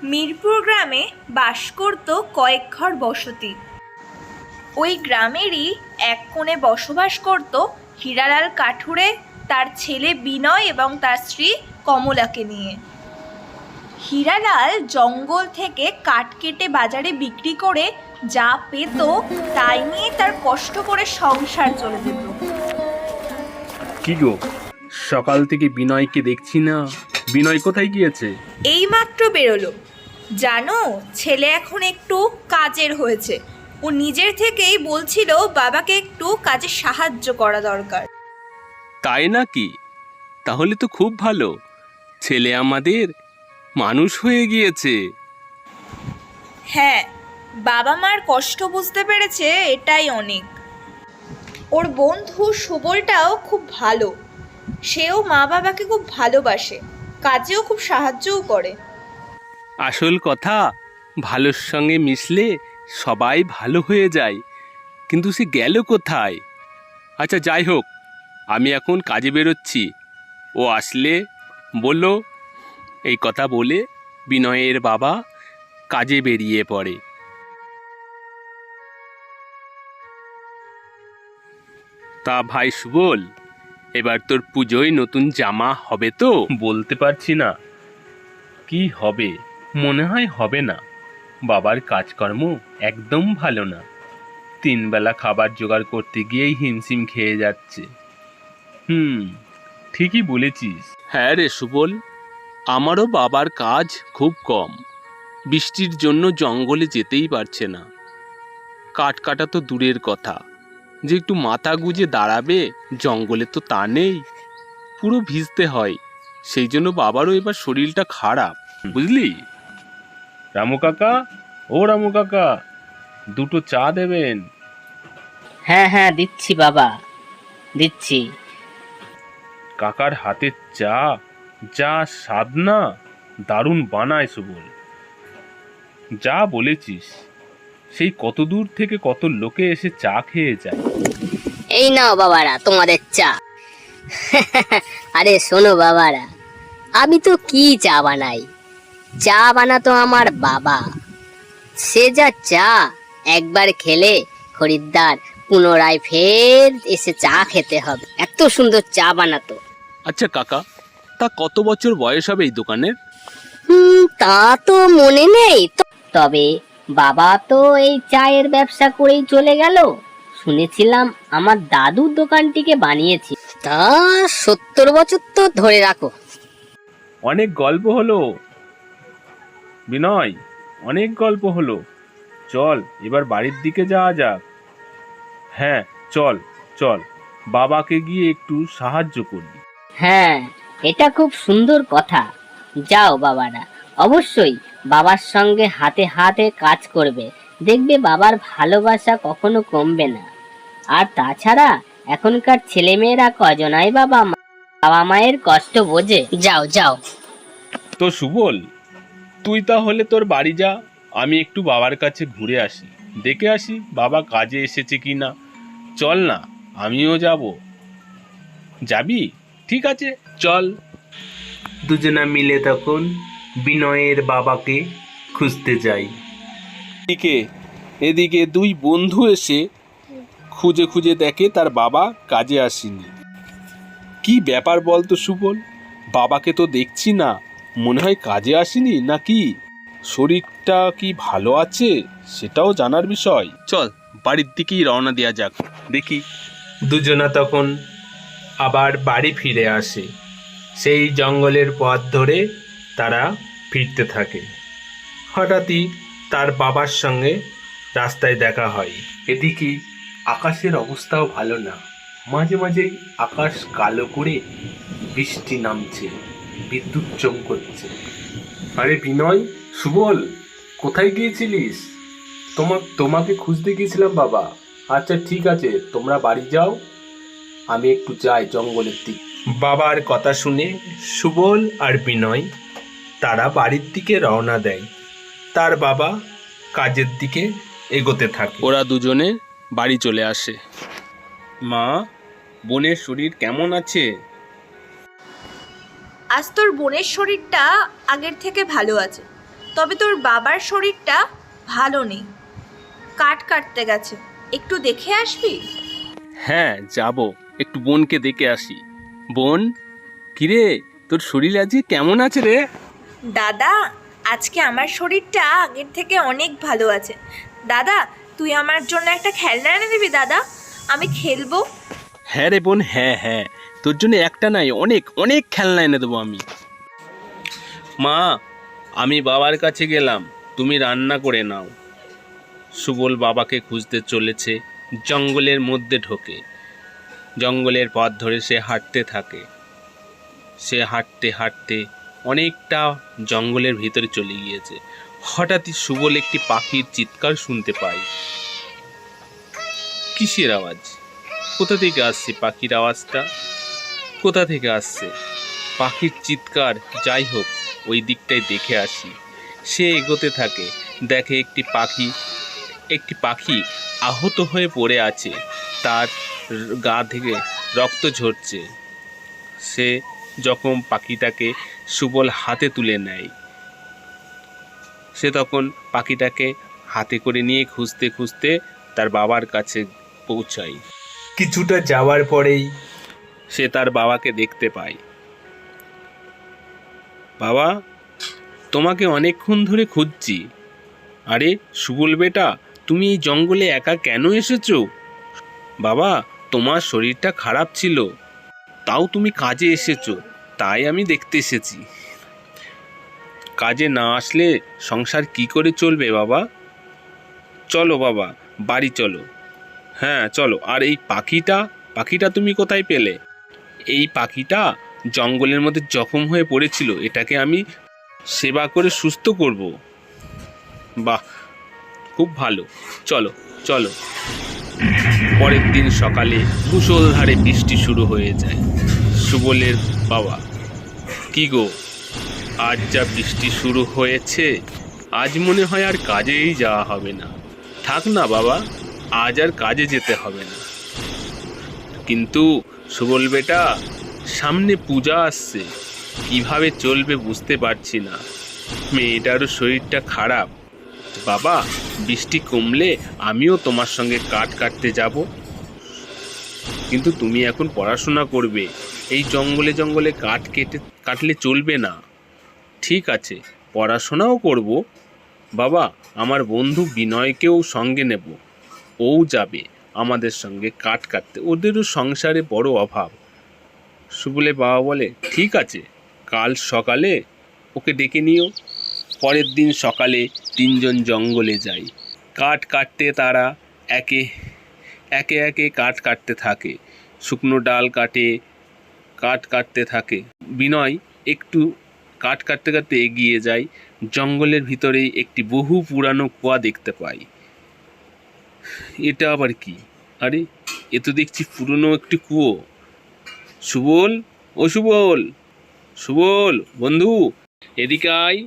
মিরপুর গ্রামে বাস করত কয়েক ঘর বসতি। ওই গ্রামেরই এক কোণে বসবাস করত হীরালাল কাঠুরে, তার ছেলে বিনয় এবং তার স্ত্রী কমলাকে নিয়ে। হীরালাল জঙ্গল থেকে কাঠ কেটে বাজারে বিক্রি করে যা পেত তাই নিয়ে তার কষ্ট করে সংসার চলে যেত। কি গো, সকাল থেকে বিনয়কে দেখছি না, বিনয় কোথায় গিয়েছে? এইমাত্র বেরোলো। জানো, ছেলে এখন একটু কাজের হয়েছে। ও নিজের থেকেই বলছিল বাবাকে একটু কাজে সাহায্য করা দরকার। তাই নাকি? তাহলে তো খুব ভালো, ছেলে আমাদের মানুষ হয়ে গিয়েছে। হ্যাঁ, বাবা মার কষ্ট বুঝতে পেরেছে, এটাই অনেক। ওর বন্ধু সুবলটাও খুব ভালো, সেও মা বাবাকে খুব ভালোবাসে, কাজেও খুব সাহায্যও করে। আসল কথা, ভালোর সঙ্গে মিশলে সবাই ভালো হয়ে যায়। কিন্তু সে গেল কোথায়? আচ্ছা যাই হোক, আমি এখন কাজে বেরোচ্ছি, ও আসলে বললো। এই কথা বলে বিনয়ের বাবা কাজে বেরিয়ে পড়ে। তা ভাই সুবল, এবার তোর পুজোয় নতুন জামা হবে তো? বলতে পারছি না কি হবে, মনে হয় হবে না। বাবার কাজকর্ম একদম ভালো না, 3 বেলা খাবার জোগাড় করতে গিয়েই হিমশিম খেয়ে যাচ্ছে। ঠিকই বলেছিস। হ্যাঁ রে সুবল, আমারও বাবার কাজ খুব কম। বৃষ্টির জন্য জঙ্গলে যেতেই পারছে না। কাঠ কাটা তো দূরের কথা, যে একটু মাথা গুজে দাঁড়াবে জঙ্গলে তো তা নেই, পুরো ভিজতে হয়। সেই জন্য বাবারও এবার শরীরটা খারাপ, বুঝলি? রামু কাকা, ও রামু কাকা, দুটো চা দেবেন? হ্যাঁ হ্যাঁ, দিচ্ছি বাবা, দিচ্ছি। কাকার হাতের চা যা স্বাদ না, দারুণ বানায় সুবল। যা বলেছিস, সেই কত দূর থেকে কত লোকে এসে চা খেয়ে যায়। এই নাও বাবারা তোমাদের চা। আরে শোনো বাবারা, আমি তো কি চা বানাই, চা বানাতো আমার বাবা। সে যা চা, একবার খেলে খরিদ্দার পুনরায় ফের এসে চা খেতে হবে, এত সুন্দর চা বানাতো। আচ্ছা কাকা, তা কত বছর বয়স হবে এই দোকানের? তা তো মনে নেই, তবে বাবা তো এই চায়ের ব্যবসা করেই চলে গেল। শুনেছিলাম আমার দাদুর দোকানটিকে বানিয়েছি, তা 70 বছর তো ধরে রাখো। অনেক গল্প হলো বিনয়, অনেক গল্প হলো। চল এবার বাড়ির দিকে যাওয়া যাক। হ্যাঁ চল চল, বাবাকে গিয়ে একটু সাহায্য করি। হ্যাঁ, এটা খুব সুন্দর কথা। যাও বাবারা, অবশ্যই বাবার সঙ্গে হাতে হাতে কাজ করবে, দেখবে বাবার ভালোবাসা কখনো কমবে না। আর তাছাড়া এখনকার ছেলেমেয়েরা কজনাই বাবা মায়ের কষ্ট বোঝে। যাও যাও। তো সুবল, তুই তাহলে তোর বাড়ি যা, আমি একটু বাবার কাছে ঘুরে আসি, দেখে আসি বাবা কাজে এসেছে কি না। চল না, আমিও যাব। যাবি? ঠিক আছে চল। দুজনা মিলে তখন বিনয়ের বাবাকে খুঁজতে যাই। এদিকে দুই বন্ধু এসে খুঁজে খুঁজে দেখে তার বাবা কাজে আসেনি। কি ব্যাপার বলতো সুবল, বাবাকে তো দেখছি না, মনে হয় কাজে আসেনি নাকি? শরীরটা কি ভালো আছে সেটাও জানার বিষয়। চল বাড়ির দিকেই রওনা দেওয়া যাক, দেখি। দুজনা তখন আবার বাড়ি ফিরে আসে। সেই জঙ্গলের পথ ধরে তারা ফিরতে থাকে। হঠাৎই তার বাবার সঙ্গে রাস্তায় দেখা হয়। এদিকে আকাশের অবস্থাও ভালো না, মাঝে মাঝে আকাশ কালো করে বৃষ্টি নামছে, বিদ্যুৎ চমকাচ্ছে। আরে বিনয়, সুবল, কোথায় গিয়েছিলিস? তোমাকে খুঁজতে গিয়েছিলাম বাবা। আচ্ছা ঠিক আছে, তোমরা বাড়ি যাও, আমি একটু যাই জঙ্গলের দিকে। বাবার কথা শুনে সুবল আর বিনয় তারা বাড়ির দিকে রওনা দেয়। তার বাবা কাজের দিকে এগোতে থাকে। ওরা দুজনে বাড়ি চলে আসে। মা, বোনের শরীর কেমন আছে? আজ তোর বোনের শরীরটা আগের থেকে ভালো আছে, তবে তোর বাবার শরীরটা ভালো নেই, কাঠ কাটতে গেছে, একটু দেখে আসবি? হ্যাঁ যাব, একটু বোনকে দেখে আসি। বোন, কিরে তোর শরীর আজকে কেমন আছে রে? দাদা, আজকে আমার শরীরটা আগের থেকে অনেক ভালো আছে। দাদা, তুই আমার জন্য একটা খেলনা এনে দিবি দাদা, আমি খেলবো। হ্যাঁ রে বোন, হ্যাঁ হ্যাঁ, তোর জন্য একটা নাই, অনেক অনেক খেলনা এনে দেবো আমি। মা, আমি বাবার কাছে গেলাম, তুমি রান্না করে নাও। সুবল বাবাকে খুঁজতে চলেছে, জঙ্গলের মধ্যে ঢোকে। জঙ্গলের পথ ধরে সে হাঁটতে থাকে। সে হাঁটতে হাঁটতে অনেকটা জঙ্গলের ভিতরে চলে গিয়েছে। হঠাৎই সুবল একটি পাখির চিৎকার শুনতে পায়। কিসের আওয়াজ? কোথা থেকে আসছে পাখির আওয়াজটা? কোথা থেকে আসছে পাখির চিৎকার? যাই হোক, ওই দিকটায় দেখে আসি। সে এগোতে থাকে, দেখে একটি পাখি আহত হয়ে পড়ে আছে, তার গা থেকে রক্ত ঝরছে। সে যখন পাখিটাকে সুবল হাতে তুলে নেয়, সে তখন পাখিটাকে হাতে করে নিয়ে খুঁজতে খুঁজতে তার বাবার কাছে পৌঁছায়। কিছুটা যাওয়ার পরেই সে তার বাবাকে দেখতে পায়। বাবা, তোমাকে অনেকক্ষণ ধরে খুঁজছি। আরে সুবল বেটা, তুমি এই জঙ্গলে একা কেন এসেছো? বাবা, তোমার শরীরটা খারাপ ছিল, তাও তুমি কাজে এসেছো, তাই আমি দেখতে এসেছি। কাজে না আসলে সংসার কি করে চলবে বাবা? চলো বাবা, বাড়ি চলো। হ্যাঁ চলো। আর এই পাখিটা তুমি কোথায় পেলে? এই পাখিটা জঙ্গলের মধ্যে জখম হয়ে পড়েছিল, এটাকে আমি সেবা করে সুস্থ করব। বাহ, খুব ভালো, চলো চলো। পরের দিন সকালে মুষলধারে বৃষ্টি শুরু হয়ে যায়। সুবলের বাবা, কি গো, আজ যা বৃষ্টি শুরু হয়েছে, আজ মনে হয় আর কাজেই যাওয়া হবে না। থাক না বাবা, আজ আর কাজে যেতে হবে না। কিন্তু সুবল বেটা, সামনে পূজা আসছে, কিভাবে চলবে বুঝতে পারছি না। মেয়েটারও শরীরটা খারাপ। বাবা, বৃষ্টি কমলে আমিও তোমার সঙ্গে কাঠ কাটতে যাব। কিন্তু তুমি এখন পড়াশোনা করবে, এই জঙ্গলে জঙ্গলে কাটলে চলবে না। ঠিক আছে, পড়াশোনাও করব। বাবা, আমার বন্ধু বিনয়কেও সঙ্গে নেব, ও যাবে আমাদের সঙ্গে কাঠ কাটতে, ওদেরও সংসারে বড় অভাব। সুবলের বাবা বলে, ঠিক আছে, কাল সকালে ওকে ডেকে নিও। পরের দিন সকালে তিনজন জঙ্গলে যায় কাঠ কাটতে। তারা একে একে কাঠ কাটতে থাকে, শুকনো ডাল কাঠ কাটতে থাকে। বিনয় একটু কাঠ কাটতে কাটতে এগিয়ে যায়। জঙ্গলের ভিতরেই একটি বহু পুরানো কুয়া দেখতে পায়। এটা আবার কি? আরে, এ তো দেখছি পুরনো একটি কুয়ো। সুবল, ও সুবল, সুবল বন্ধু, এদিকে আয়।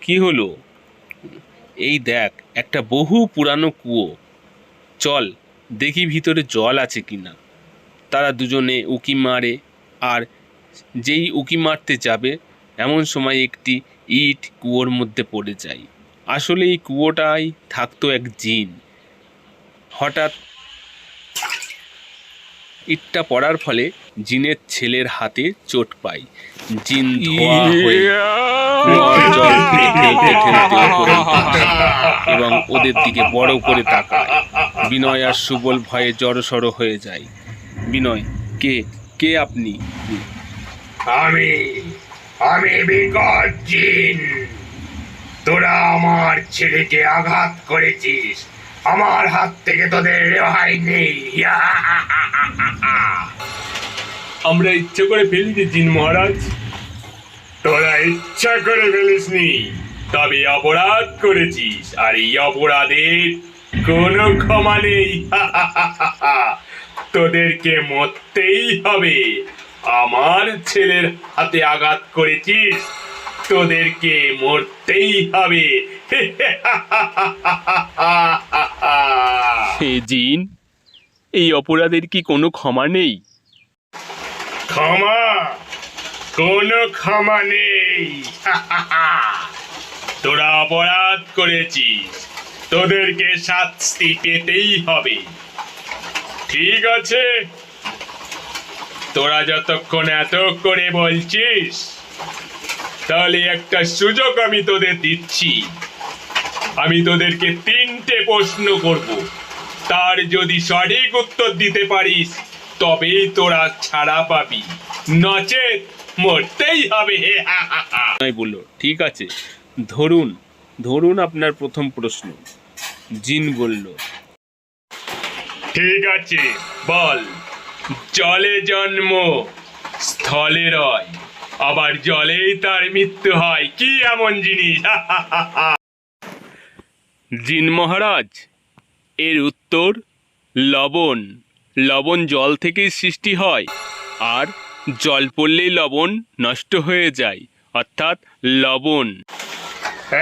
কি হলো? এই দেখ, একটা বহু পুরানো কুয়ো, চল দেখি ভিতরে জল আছে কিনা। তারা দুজনে উকি মারে, আর যেই উকি মারতে যাবে এমন সময় একটি ইট কুয়োর মধ্যে পড়ে যায়। আসলে এই কুয়োটাই থাকতো এক জিন। হঠাৎ ইটটা পড়ার ফলে জিনের ছেলের হাতে চোট পায়। জিন ধোয়া হয়ে কুয়োর জল ঠেলতে ঠেলতে উপরে উঠে এবং ওদের দিকে বড় করে তাকায়। বিনয় আর সুবল ভয়ে জড়সড় হয়ে যায়। বিনয়, কে আপনি? আমি আমি বিকট জিন। তোরা আমার ছেলেকে আঘাত করেছিস, আমার হাত থেকে তোদের রেহাই নেই। আমরা ইচ্ছে করে ফেলিনি জিন মহারাজ। তোরা ইচ্ছা করে ফেলিসনি, তবে অপরাধ করেছিস, আর এই অপরাধের কোনো ক্ষমা নেই। তোদেরকে মরতেই হবে। আমার ছেলের হাতে আঘাত করেছিস, তোদেরকে মরতেই হবে। হে জিন, এই অপরাধের কি কোনো ক্ষমা নেই? ক্ষমা কোনো ক্ষমা নেই। তোরা অপরাধ করেছিস, তোদেরকে শাস্তি পেতেই হবে। ঠিক আছে, তোরা যতক্ষণ এত করে বলছিস, তাহলে একটা সুযোগ আমি তোদের দিচ্ছি। আমি তোদেরকে 3টে প্রশ্ন করব, তার যদি সঠিক উত্তর দিতে পারিস তবেই তোরা ছাড়া পাবি, নচেত মরতেই হবে। বিনয় বলল, ঠিক আছে, ধরুন আপনার প্রথম প্রশ্ন। জিন বলল, ঠিক আছে, বল। জলে জন্ম, স্থলে রয়, আবার জলেই তার মৃত্যু হয়, কি এমন জিনিস? জিন মহারাজ, এর উত্তর লবণ। লবণ জল থেকেই সৃষ্টি হয়, আর জল পড়লেই লবণ নষ্ট হয়ে যায়, অর্থাৎ লবণ।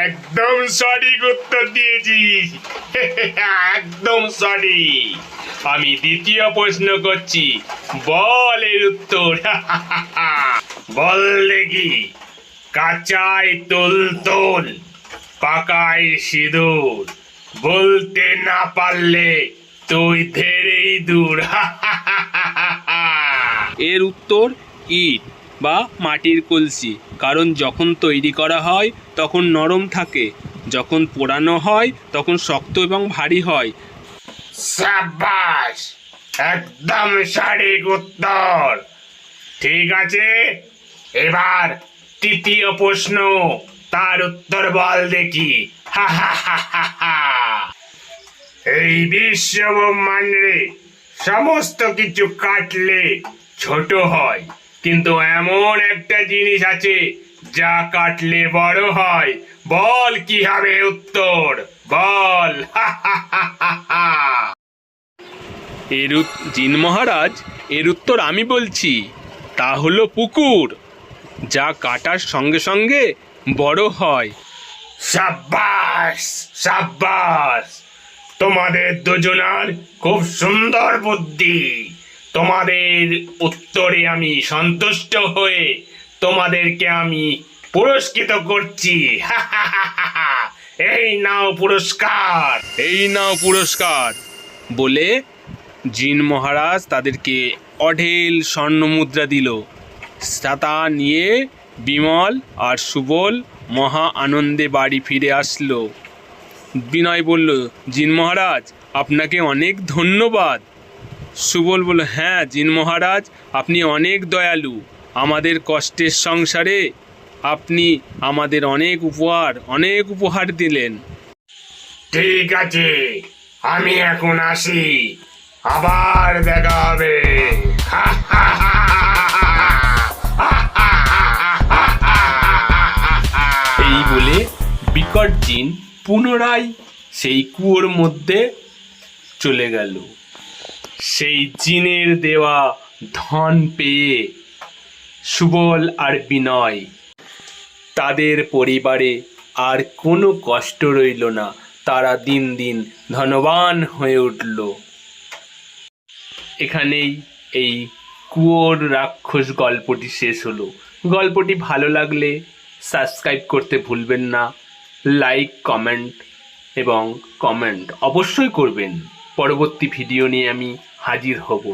একদম সঠিক উত্তর দিয়েছিস, একদম সঠিক। আমি দ্বিতীয় প্রশ্ন করছি, বল এর উত্তর। বল দেখি। কাঁচায় তুলতুল, পাকায় সিঁদুর, বলতে না পারলে তুই ধেরেই দূর। এর উত্তর ইট বা মাটির কলসি। কারণ যখন তৈরি করা হয় তখন নরম থাকে, যখন পোড়ানো হয় তখন শক্ত এবং ভারী হয়। সাবাস, একদম সঠিক উত্তর। ঠিক আছে, এবার তৃতীয় প্রশ্ন, তার উত্তর বল দেখি। এই বিশ্ব ব্রহ্মাণ্ডে সমস্ত কিছু কাটলে ছোট হয়, কিন্তু এমন একটা জিনিস আছে যা কাটলে বড় হয়। বল কি হবে উত্তর, বল। জিন মহারাজ, এর উত্তর আমি বলছি, তা হলো পুকুর, যা কাটার সঙ্গে সঙ্গে বড় হয়। সাব্বাস, সাব্বাস, তোমাদের দুজনার খুব সুন্দর বুদ্ধি। তোমাদের উত্তরে আমি সন্তুষ্ট হয়ে তোমাদেরকে আমি পুরস্কৃত করছি। এই নাও পুরস্কার। এই নাও পুরস্কার বলে জিন মহারাজ তাদেরকে অঢেল স্বর্ণ মুদ্রা দিল। তা নিয়ে বিমল আর সুবল মহা আনন্দে বাড়ি ফিরে আসলো। বিনয় বলল, জিন মহারাজ, আপনাকে অনেক ধন্যবাদ। সুবল বলল, হ্যাঁ জিন মহারাজ, আপনি অনেক দয়ালু। আমাদের কষ্টের সংসারে আপনি আমাদের অনেক উপহার দিলেন। ঠিক আছে, আমি এখন আসি, আবার দেখা হবে। এই বলে বিকট জিন পুনরায় সেই কুয়োর মধ্যে চলে গেল। সেই জিনের দেওয়া ধন পেয়ে সুবল আর বিনয়, তাদের পরিবারে আর কোনো কষ্ট রইল না। তারা দিন দিন ধনবান হয়ে উঠল। এখানেই এই কুয়োর রাক্ষস গল্পটি শেষ হলো। গল্পটি ভালো লাগলে সাবস্ক্রাইব করতে ভুলবেন না। লাইক, কমেন্ট অবশ্যই করবেন। পরবর্তী ভিডিও নিয়ে আমি হাজির হব।